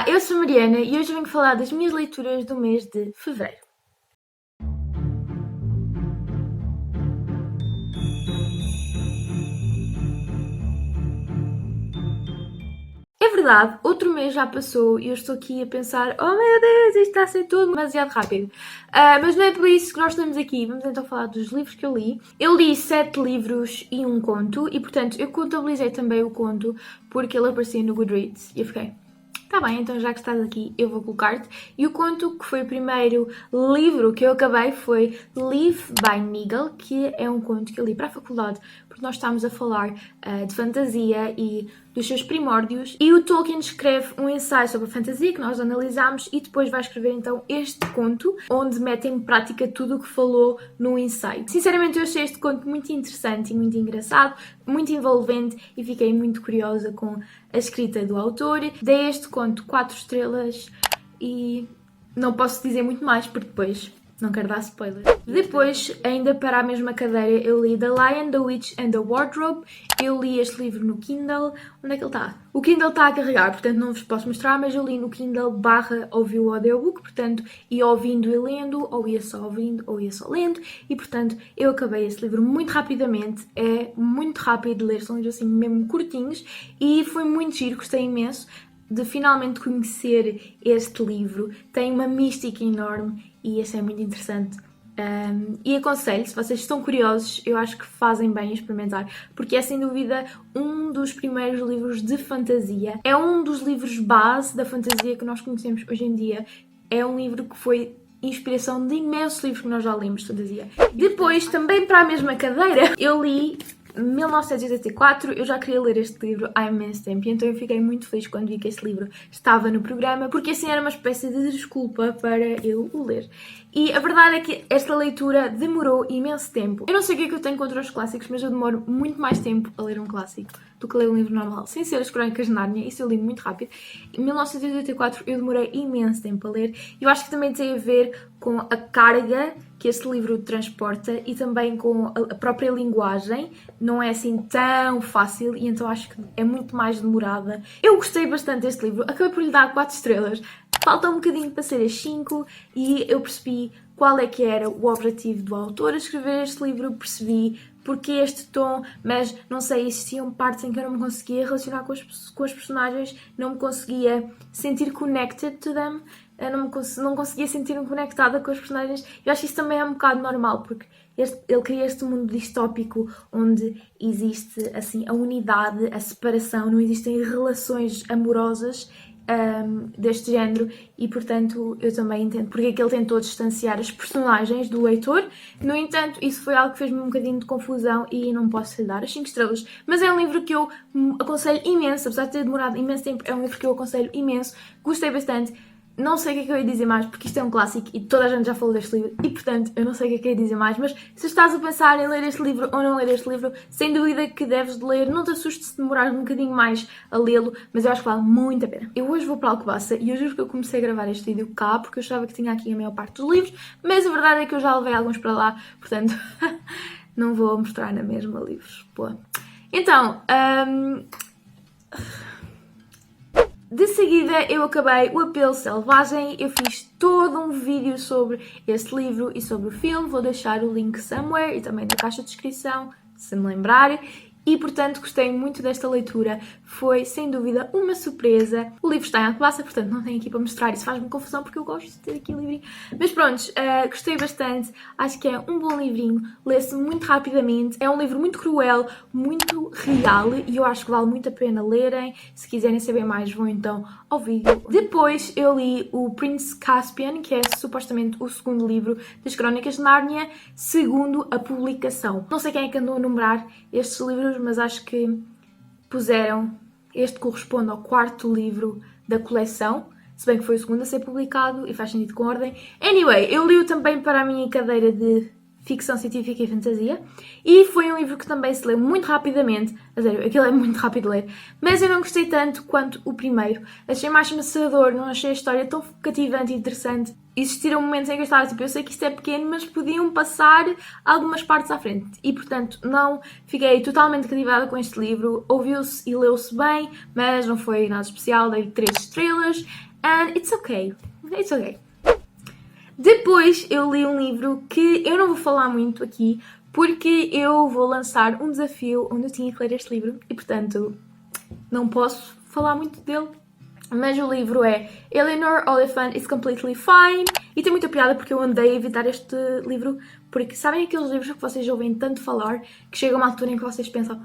Olá, eu sou a Mariana e hoje venho falar das minhas leituras do mês de fevereiro. É verdade, outro mês já passou e eu estou aqui a pensar: oh meu Deus, isto está a ser tudo demasiado rápido. Mas não é por isso que nós estamos aqui. Vamos então falar dos livros que eu li. Eu li 7 livros e um conto e, portanto, eu contabilizei também o conto porque ele aparecia no Goodreads e eu fiquei: tá bem, então já que estás aqui, eu vou colocar-te. E o conto que foi o primeiro livro que eu acabei foi Live by Nigel, que é um conto que eu li para a faculdade, porque nós estávamos a falar de fantasia e dos seus primórdios. E o Tolkien escreve um ensaio sobre a fantasia que nós analisámos e depois vai escrever então este conto, onde mete em prática tudo o que falou no ensaio. Sinceramente, eu achei este conto muito interessante e muito engraçado, muito envolvente e fiquei muito curiosa com a escrita do autor. Dei este conto 4 estrelas e não posso dizer muito mais porque depois não quero dar spoiler. Depois, ainda para a mesma cadeira, eu li The Lion, The Witch and the Wardrobe. Eu li este livro no Kindle. Onde é que ele está? O Kindle está a carregar, portanto não vos posso mostrar, mas eu li no Kindle / ouvi o audiobook, portanto ia ouvindo e lendo, ou ia só ouvindo, ou ia só lendo, e portanto eu acabei esse livro muito rapidamente. É muito rápido de ler, são livros assim mesmo curtinhos, e foi muito giro, gostei imenso de finalmente conhecer este livro. Tem uma mística enorme e isso é muito interessante. E aconselho, se vocês estão curiosos, eu acho que fazem bem em experimentar, porque é sem dúvida um dos primeiros livros de fantasia. É um dos livros base da fantasia que nós conhecemos hoje em dia. É um livro que foi inspiração de imensos livros que nós já lemos de fantasia. Depois, também para a mesma cadeira, eu li 1984, eu já queria ler este livro há imenso tempo e então eu fiquei muito feliz quando vi que este livro estava no programa, porque assim era uma espécie de desculpa para eu o ler. E a verdade é que esta leitura demorou imenso tempo. Eu não sei o que é que eu tenho contra os clássicos, mas eu demoro muito mais tempo a ler um clássico do que ler um livro normal, sem ser as Crónicas de Nárnia, isso eu li muito rápido. Em 1984 eu demorei imenso tempo a ler e eu acho que também tem a ver com a carga que este livro transporta e também com a própria linguagem. Não é assim tão fácil e então acho que é muito mais demorada. Eu gostei bastante deste livro, acabei por lhe dar 4 estrelas. Falta um bocadinho para ser as 5 e eu percebi qual é que era o objetivo do autor a escrever este livro, percebi porque este tom, mas não sei, existiam partes em que eu não me conseguia relacionar com os personagens, não me conseguia sentir connected to them, eu não conseguia sentir-me conectada com os personagens. Eu acho que isso também é um bocado normal, porque ele cria este mundo distópico onde existe assim a unidade, a separação, não existem relações amorosas deste género e portanto eu também entendo porque é que ele tentou distanciar as personagens do leitor. No entanto, isso foi algo que fez-me um bocadinho de confusão e não posso lhe dar as 5 estrelas, mas é um livro que eu aconselho imenso, apesar de ter demorado imenso tempo, é um livro que eu aconselho imenso, gostei bastante. Não sei o que é que eu ia dizer mais, porque isto é um clássico e toda a gente já falou deste livro e, portanto, eu não sei o que é que eu ia dizer mais, mas se estás a pensar em ler este livro ou não ler este livro, sem dúvida que deves de ler. Não te assustes se demorares um bocadinho mais a lê-lo, mas eu acho que vale muito a pena. Eu hoje vou para Alcobaça e eu juro que eu comecei a gravar este vídeo cá, porque eu achava que tinha aqui a maior parte dos livros, mas a verdade é que eu já levei alguns para lá, portanto, não vou mostrar na mesma livros. Pô. Então, de seguida eu acabei O Apelo Selvagem, eu fiz todo um vídeo sobre este livro e sobre o filme, vou deixar o link somewhere e também na caixa de descrição, se me lembrar. E, portanto, gostei muito desta leitura, foi sem dúvida uma surpresa. O livro está em Alcobaça, portanto não tenho aqui para mostrar, isso faz-me confusão porque eu gosto de ter aqui o livrinho. Mas pronto, gostei bastante, acho que é um bom livrinho, lê-se muito rapidamente, é um livro muito cruel, muito real e eu acho que vale muito a pena lerem. Se quiserem saber mais, vão então ao vídeo. Depois eu li o Prince Caspian, que é supostamente o segundo livro das Crónicas de Nárnia, segundo a publicação. Não sei quem é que andou a numerar estes livros, mas acho que puseram, este corresponde ao 4º livro da coleção, se bem que foi o segundo a ser publicado e faz sentido com ordem. Anyway, eu li-o também para a minha cadeira de ficção científica e fantasia. E foi um livro que também se leu muito rapidamente. A sério, aquilo é muito rápido de ler. Mas eu não gostei tanto quanto o primeiro. Achei mais maçador, não achei a história tão cativante e interessante. Existiram momentos em que eu estava tipo, eu sei que isto é pequeno, mas podiam passar algumas partes à frente. E, portanto, não fiquei totalmente cativada com este livro. Ouviu-se e leu-se bem, mas não foi nada especial. Dei 3 estrelas. And it's okay. It's okay. Depois eu li um livro que eu não vou falar muito aqui, porque eu vou lançar um desafio onde eu tinha que ler este livro e, portanto, não posso falar muito dele. Mas o livro é Eleanor Oliphant is Completely Fine e tem muita piada porque eu andei a evitar este livro porque sabem aqueles livros que vocês ouvem tanto falar que chega uma altura em que vocês pensam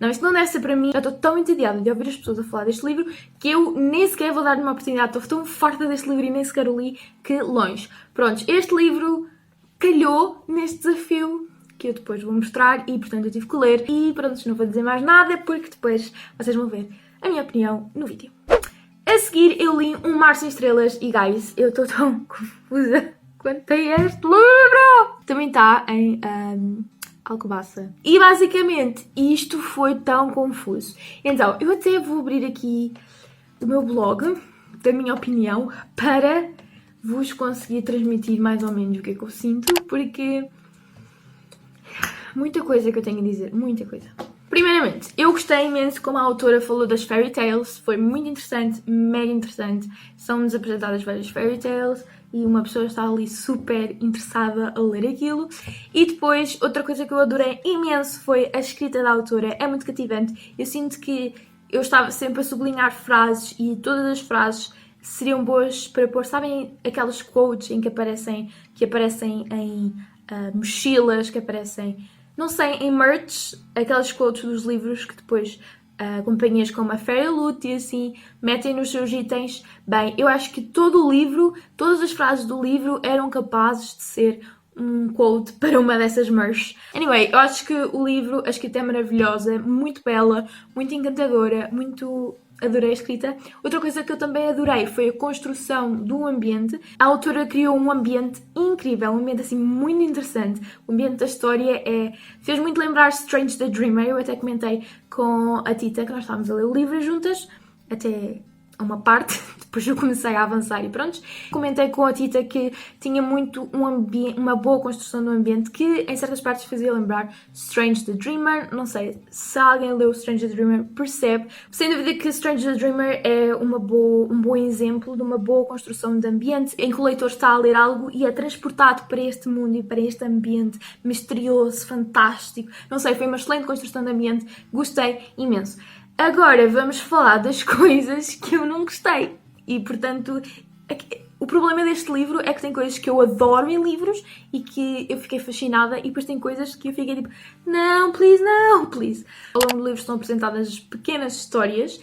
não, isto não deve ser para mim, já estou tão entediada de ouvir as pessoas a falar deste livro que eu nem sequer vou dar-lhe uma oportunidade, estou tão farta deste livro e nem sequer o li que longe. Prontos, este livro calhou neste desafio que eu depois vou mostrar e portanto eu tive que ler e pronto, não vou dizer mais nada porque depois vocês vão ver a minha opinião no vídeo. A seguir eu li Um Mar Sem Estrelas e guys, eu estou tão confusa quanto a este livro! Também está em Alcobaça. E basicamente isto foi tão confuso. Então, eu até vou abrir aqui o meu blog, da minha opinião, para vos conseguir transmitir mais ou menos o que é que eu sinto, porque muita coisa que eu tenho a dizer, muita coisa. Primeiramente, eu gostei imenso como a autora falou das fairy tales, foi muito interessante, mega interessante. São-nos apresentadas várias fairy tales e uma pessoa está ali super interessada a ler aquilo. E depois, outra coisa que eu adorei imenso foi a escrita da autora, é muito cativante. Eu sinto que eu estava sempre a sublinhar frases e todas as frases seriam boas para pôr, sabem, aquelas quotes em que aparecem em mochilas, que aparecem, não sei, em merch, aquelas quotes dos livros que depois companhias como a Fairy Loot e assim metem nos seus itens. Bem, eu acho que todo o livro, todas as frases do livro eram capazes de ser um quote para uma dessas merch. Anyway, eu acho que o livro, a escrita é maravilhosa, muito bela, muito encantadora, muito... Adorei a escrita. Outra coisa que eu também adorei foi a construção do ambiente. A autora criou um ambiente incrível, um ambiente assim muito interessante. O ambiente da história fez muito lembrar Strange the Dreamer. Eu até comentei com a Tita que nós estávamos a ler o livro juntas, até a uma parte, depois eu comecei a avançar e pronto. Comentei com a Tita que tinha muito uma boa construção do ambiente que em certas partes fazia lembrar Strange the Dreamer. Não sei se alguém leu Strange the Dreamer percebe. Sem dúvida que Strange the Dreamer é um bom exemplo de uma boa construção de ambiente em que o leitor está a ler algo e é transportado para este mundo e para este ambiente misterioso, fantástico. Não sei, foi uma excelente construção de ambiente, gostei imenso. Agora vamos falar das coisas que eu não gostei. E, portanto, o problema deste livro é que tem coisas que eu adoro em livros e que eu fiquei fascinada e depois tem coisas que eu fiquei tipo não, please. Ao longo do livro estão apresentadas pequenas histórias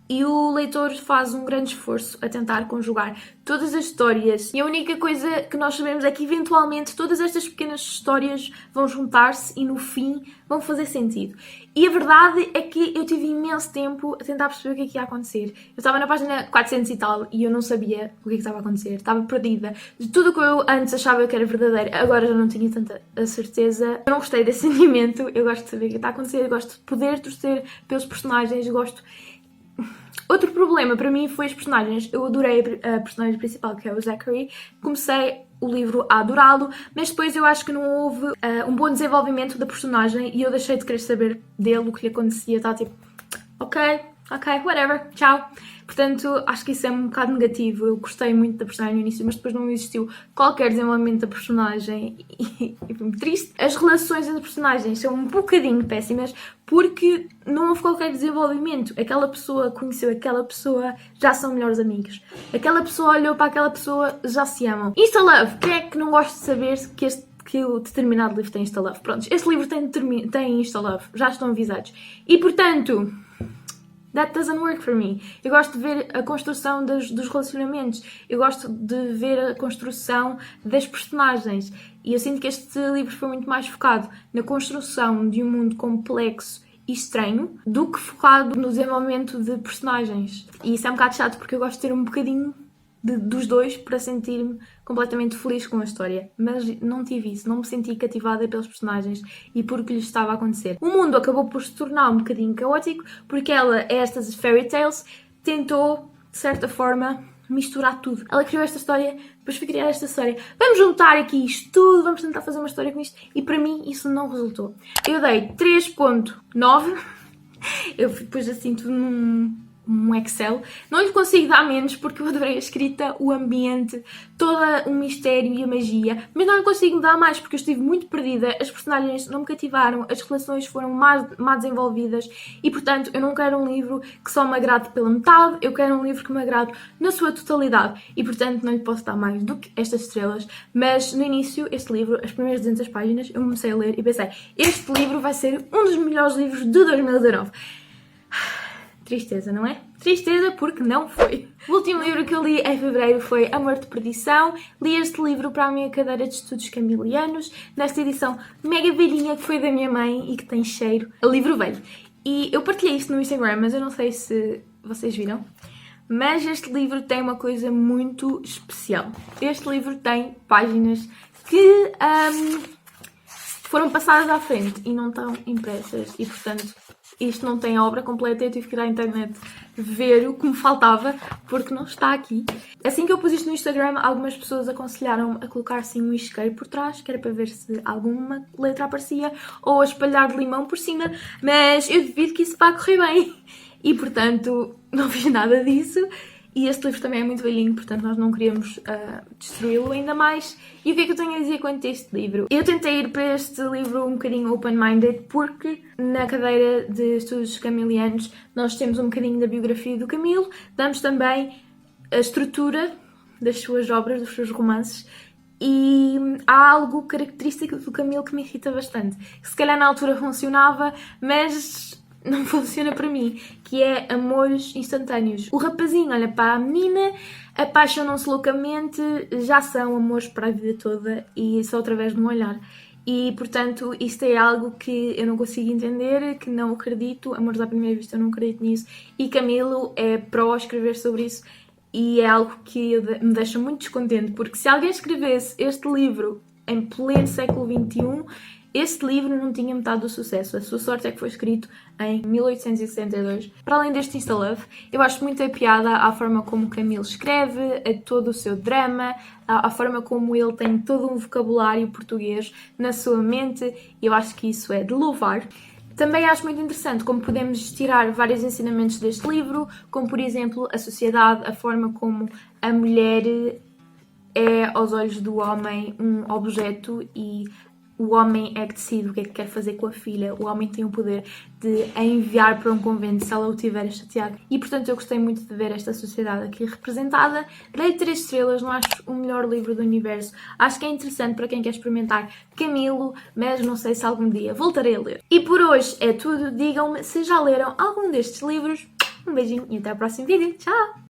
e o leitor faz um grande esforço a tentar conjugar todas as histórias. E a única coisa que nós sabemos é que, eventualmente, todas estas pequenas histórias vão juntar-se e, no fim, vão fazer sentido. E a verdade é que eu tive imenso tempo a tentar perceber o que é que ia acontecer. Eu estava na página 400 e tal e eu não sabia o que é que estava a acontecer. Estava perdida. De tudo o que eu antes achava que era verdadeiro, agora já não tinha tanta certeza. Eu não gostei desse sentimento. Eu gosto de saber o que está a acontecer. Eu gosto de poder torcer pelos personagens. Eu gosto... Outro problema para mim foi os personagens. Eu adorei a personagem principal, que é o Zachary. Comecei o livro a adorá-lo, mas depois eu acho que não houve um bom desenvolvimento da personagem e eu deixei de querer saber dele, o que lhe acontecia. Estava tipo, ok, whatever, tchau. Portanto, acho que isso é um bocado negativo. Eu gostei muito da personagem no início, mas depois não existiu qualquer desenvolvimento da personagem e foi muito triste. As relações entre personagens são um bocadinho péssimas porque não houve qualquer desenvolvimento. Aquela pessoa conheceu aquela pessoa, já são melhores amigos. Aquela pessoa olhou para aquela pessoa, já se amam. Insta-love, quem é que não gosta de saber que o determinado livro tem Insta-love? Pronto, este livro tem Insta-love, já estão avisados. E portanto... That doesn't work for me. Eu gosto de ver a construção dos relacionamentos. Eu gosto de ver a construção das personagens. E eu sinto que este livro foi muito mais focado na construção de um mundo complexo e estranho do que focado no desenvolvimento de personagens. E isso é um bocado chato porque eu gosto de ter um bocadinho dos dois para sentir-me completamente feliz com a história. Mas não tive isso, não me senti cativada pelos personagens e por o que lhes estava a acontecer. O mundo acabou por se tornar um bocadinho caótico porque ela, estas fairy tales, tentou, de certa forma, misturar tudo. Ela criou esta história, depois foi criar esta história. Vamos juntar aqui isto tudo, vamos tentar fazer uma história com isto. E para mim isso não resultou. Eu dei 3.9. Eu pus assim tudo num Excel. Não lhe consigo dar menos porque eu adorei a escrita, o ambiente, todo o mistério e a magia. Mas não lhe consigo dar mais porque eu estive muito perdida, as personagens não me cativaram, as relações foram mal desenvolvidas e, portanto, eu não quero um livro que só me agrade pela metade, eu quero um livro que me agrade na sua totalidade e, portanto, não lhe posso dar mais do que estas estrelas. Mas no início, este livro, as primeiras 200 páginas, eu comecei a ler e pensei, este livro vai ser um dos melhores livros de 2019. Tristeza, não é? Tristeza porque não foi. O último livro que eu li em fevereiro foi Amor de Perdição. Li este livro para a minha cadeira de estudos camilianos, nesta edição mega velhinha que foi da minha mãe e que tem cheiro a livro velho. E eu partilhei isto no Instagram, mas eu não sei se vocês viram. Mas este livro tem uma coisa muito especial. Este livro tem páginas que foram passadas à frente e não estão impressas e, portanto, isto não tem a obra completa. Eu tive que ir à internet ver o que me faltava porque não está aqui. Assim que eu pus isto no Instagram, algumas pessoas aconselharam-me a colocar assim um isqueiro por trás, que era para ver se alguma letra aparecia, ou a espalhar de limão por cima, mas eu duvido que isso vá correr bem e, portanto, não fiz nada disso. E este livro também é muito velhinho, portanto nós não queríamos destruí-lo ainda mais. E o que é que eu tenho a dizer quanto a este livro? Eu tentei ir para este livro um bocadinho open-minded porque na cadeira de estudos camilianos nós temos um bocadinho da biografia do Camilo, damos também a estrutura das suas obras, dos seus romances, e há algo característico do Camilo que me irrita bastante. Que se calhar na altura funcionava, mas não funciona para mim, que é amores instantâneos. O rapazinho olha para a menina, apaixonam-se loucamente, já são amores para a vida toda e só através de um olhar. E, portanto, isto é algo que eu não consigo entender, que não acredito, amores à primeira vista, eu não acredito nisso. E Camilo é pró escrever sobre isso e é algo que me deixa muito descontente, porque se alguém escrevesse este livro em pleno século XXI, este livro não tinha metade do sucesso. A sua sorte é que foi escrito em 1862. Para além deste Insta-Love, eu acho muita piada à forma como Camilo escreve, a todo o seu drama, à forma como ele tem todo um vocabulário português na sua mente. Eu acho que isso é de louvar. Também acho muito interessante como podemos tirar vários ensinamentos deste livro, como por exemplo a sociedade, a forma como a mulher é aos olhos do homem um objeto e o homem é que decide o que é que quer fazer com a filha. O homem tem o poder de a enviar para um convento se ela o tiver chateado. E, portanto, eu gostei muito de ver esta sociedade aqui representada. Dei 3 estrelas, não acho o melhor livro do universo. Acho que é interessante para quem quer experimentar Camilo, mas não sei se algum dia voltarei a ler. E por hoje é tudo. Digam-me se já leram algum destes livros. Um beijinho e até ao próximo vídeo. Tchau!